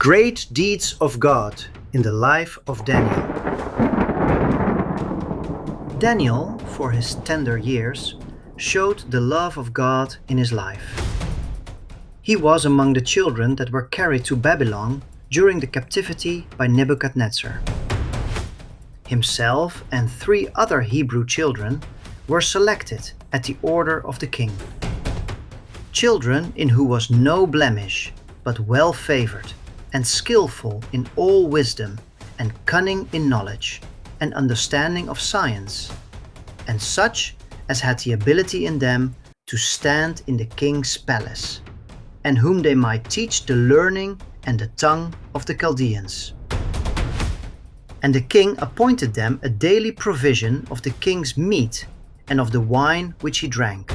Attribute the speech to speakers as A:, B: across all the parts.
A: Great deeds of God in the life of Daniel. Daniel, for his tender years, showed the love of God in his life. He was among the children that were carried to Babylon during the captivity by Nebuchadnezzar. Himself and 3 other Hebrew children were selected at the order of the king. Children in who was no blemish, but well favored and skillful in all wisdom and cunning in knowledge and understanding of science, and such as had the ability in them to stand in the king's palace, and whom they might teach the learning and the tongue of the Chaldeans. And the king appointed them a daily provision of the king's meat and of the wine which he drank,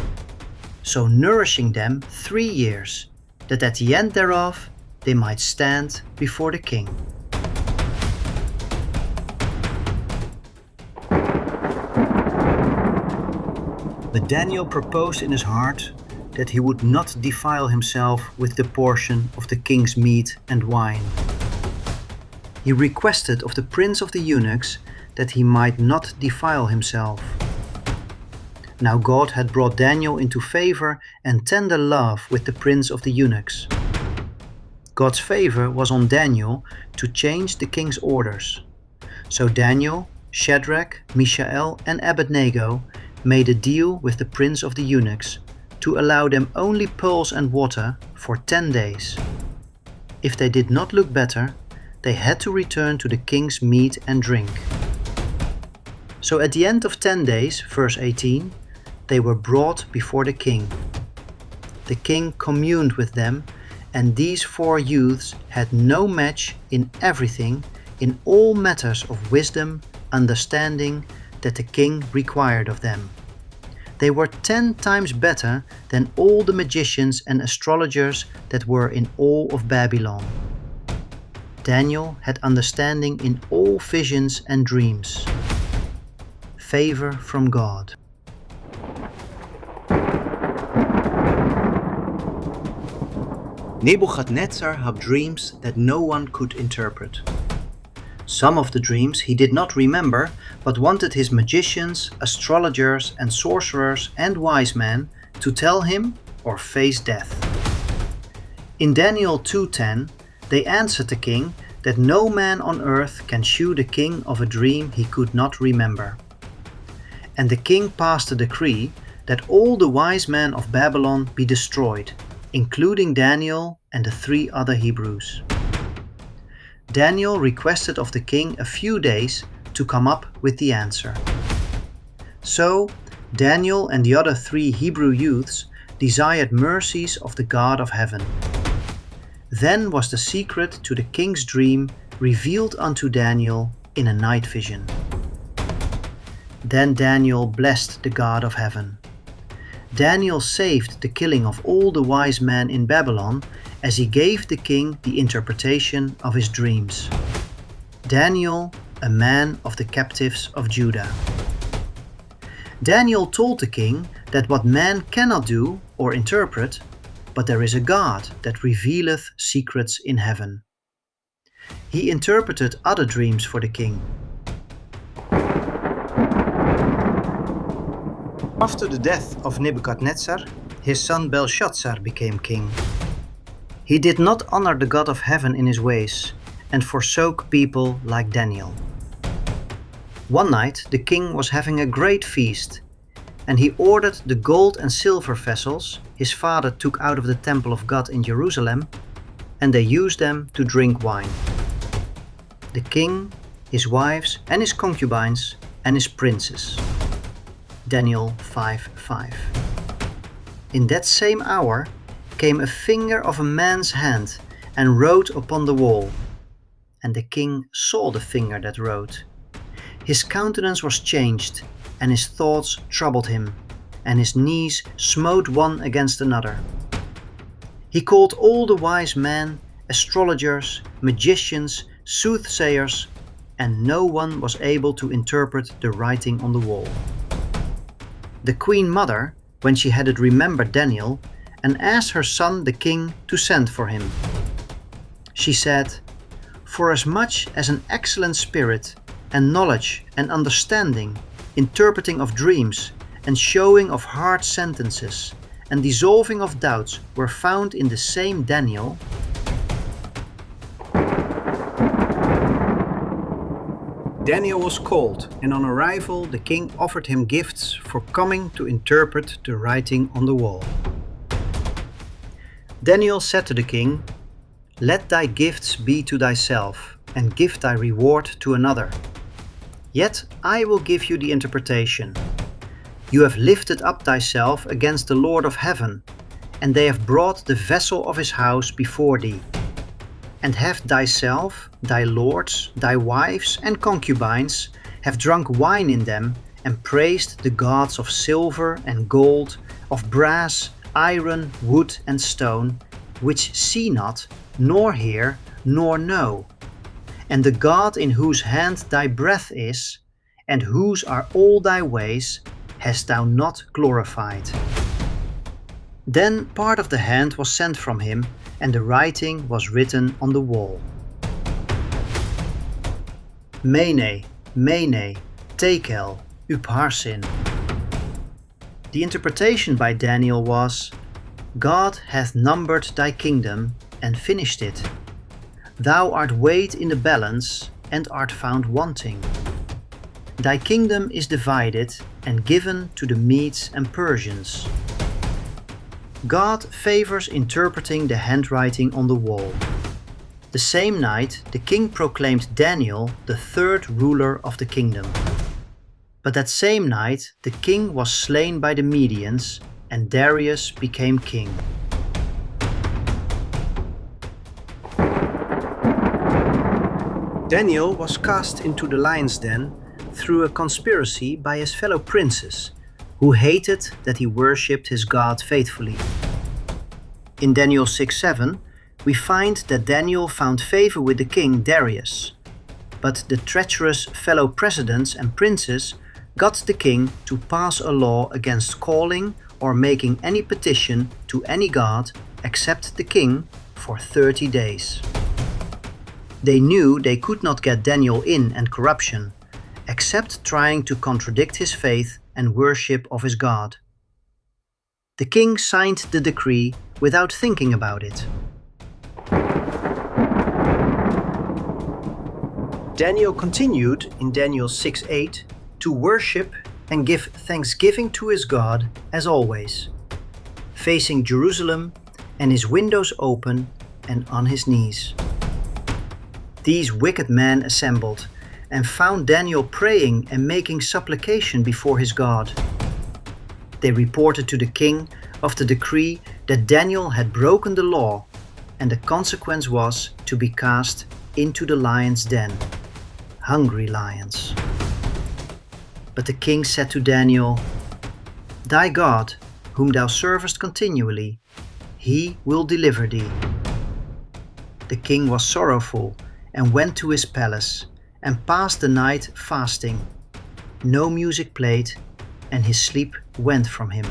A: so nourishing them 3 years, that at the end thereof they might stand before the king. But Daniel proposed in his heart that he would not defile himself with the portion of the king's meat and wine. He requested of the prince of the eunuchs that he might not defile himself. Now God had brought Daniel into favor and tender love with the prince of the eunuchs. God's favor was on Daniel to change the king's orders. So Daniel, Shadrach, Mishael, and Abednego made a deal with the prince of the eunuchs to allow them only pearls and water for 10 days. If they did not look better, they had to return to the king's meat and drink. So at the end of 10 days, verse 18, they were brought before the king. The king communed with them, and these 4 youths had no match in everything, in all matters of wisdom, understanding, that the king required of them. They were 10 times better than all the magicians and astrologers that were in all of Babylon. Daniel had understanding in all visions and dreams. Favor from God. Nebuchadnezzar had dreams that no one could interpret. Some of the dreams he did not remember, but wanted his magicians, astrologers, and sorcerers and wise men to tell him or face death. In Daniel 2:10, they answered the king that no man on earth can shew the king of a dream he could not remember. And the king passed a decree that all the wise men of Babylon be destroyed, including Daniel and the 3 other Hebrews. Daniel requested of the king a few days to come up with the answer. So Daniel and the other 3 Hebrew youths desired mercies of the God of heaven. Then was the secret to the king's dream revealed unto Daniel in a night vision. Then Daniel blessed the God of heaven. Daniel saved the killing of all the wise men in Babylon, as he gave the king the interpretation of his dreams. Daniel, a man of the captives of Judah. Daniel told the king that what man cannot do or interpret, but there is a God that revealeth secrets in heaven. He interpreted other dreams for the king. After the death of Nebuchadnezzar, his son Belshazzar became king. He did not honor the God of heaven in his ways, and forsook people like Daniel. One night the king was having a great feast, and he ordered the gold and silver vessels his father took out of the temple of God in Jerusalem, and they used them to drink wine. The king, his wives, and his concubines, and his princes. Daniel 5:5. In that same hour came a finger of a man's hand and wrote upon the wall. And the king saw the finger that wrote. His countenance was changed, and his thoughts troubled him, and his knees smote one against another. He called all the wise men, astrologers, magicians, soothsayers, and no one was able to interpret the writing on the wall. The queen mother, when she had remembered Daniel, and asked her son the king to send for him. She said, "Forasmuch as an excellent spirit, and knowledge and understanding, interpreting of dreams, and showing of hard sentences, and dissolving of doubts were found in the same Daniel, Daniel was called, and on arrival the king offered him gifts for coming to interpret the writing on the wall. Daniel said to the king, 'Let thy gifts be to thyself, and give thy reward to another. Yet I will give you the interpretation. You have lifted up thyself against the Lord of heaven, and they have brought the vessel of his house before thee. And have thyself, thy lords, thy wives, and concubines, have drunk wine in them, and praised the gods of silver and gold, of brass, iron, wood, and stone, which see not, nor hear, nor know. And the God in whose hand thy breath is, and whose are all thy ways, hast thou not glorified.' Then part of the hand was sent from him, and the writing was written on the wall. Mene, Mene, Tekel, Upharsin. The interpretation by Daniel was, 'God hath numbered thy kingdom, and finished it. Thou art weighed in the balance, and art found wanting. Thy kingdom is divided, and given to the Medes and Persians.' God favors interpreting the handwriting on the wall. The same night the king proclaimed Daniel the third ruler of the kingdom. But that same night the king was slain by the Medians, and Darius became king. Daniel was cast into the lion's den through a conspiracy by his fellow princes, who hated that he worshipped his God faithfully. In Daniel 6:7, we find that Daniel found favor with the king Darius, but the treacherous fellow presidents and princes got the king to pass a law against calling or making any petition to any god except the king for 30 days. They knew they could not get Daniel in and corruption, except trying to contradict his faith and worship of his God. The king signed the decree without thinking about it. Daniel continued in Daniel 6:8 to worship and give thanksgiving to his God as always, facing Jerusalem and his windows open and on his knees. These wicked men assembled and found Daniel praying and making supplication before his God. They reported to the king of the decree that Daniel had broken the law, and the consequence was to be cast into the lion's den, hungry lions. But the king said to Daniel, "Thy God, whom thou servest continually, he will deliver thee." The king was sorrowful and went to his palace, and passed the night fasting. No music played, and his sleep went from him.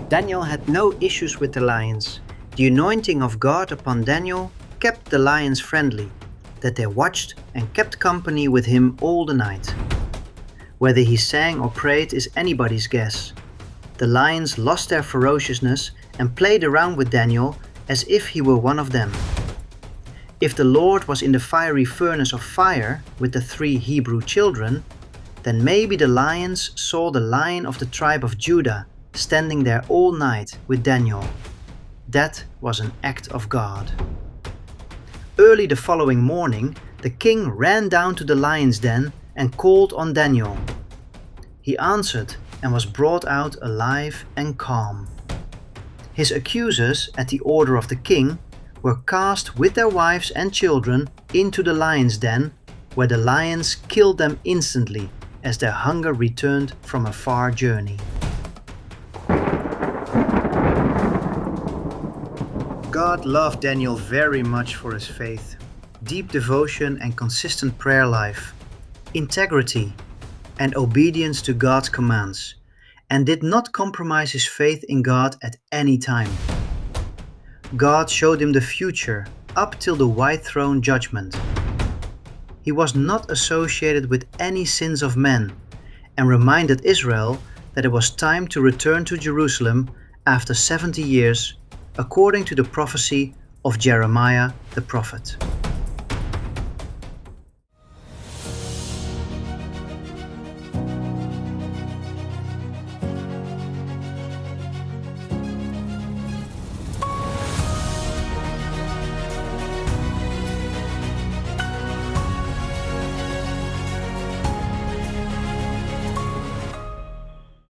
A: Daniel had no issues with the lions. The anointing of God upon Daniel kept the lions friendly, that they watched and kept company with him all the night. Whether he sang or prayed is anybody's guess. The lions lost their ferociousness and played around with Daniel as if he were one of them. If the Lord was in the fiery furnace of fire with the 3 Hebrew children, then maybe the lions saw the Lion of the tribe of Judah standing there all night with Daniel. That was an act of God. Early the following morning, the king ran down to the lion's den and called on Daniel. He answered and was brought out alive and calm. His accusers, at the order of the king, were cast with their wives and children into the lion's den, where the lions killed them instantly as their hunger returned from a far journey. God loved Daniel very much for his faith, deep devotion and consistent prayer life, integrity, and obedience to God's commands, and did not compromise his faith in God at any time. God showed him the future up till the white throne judgment. He was not associated with any sins of men, and reminded Israel that it was time to return to Jerusalem after 70 years, according to the prophecy of Jeremiah the prophet.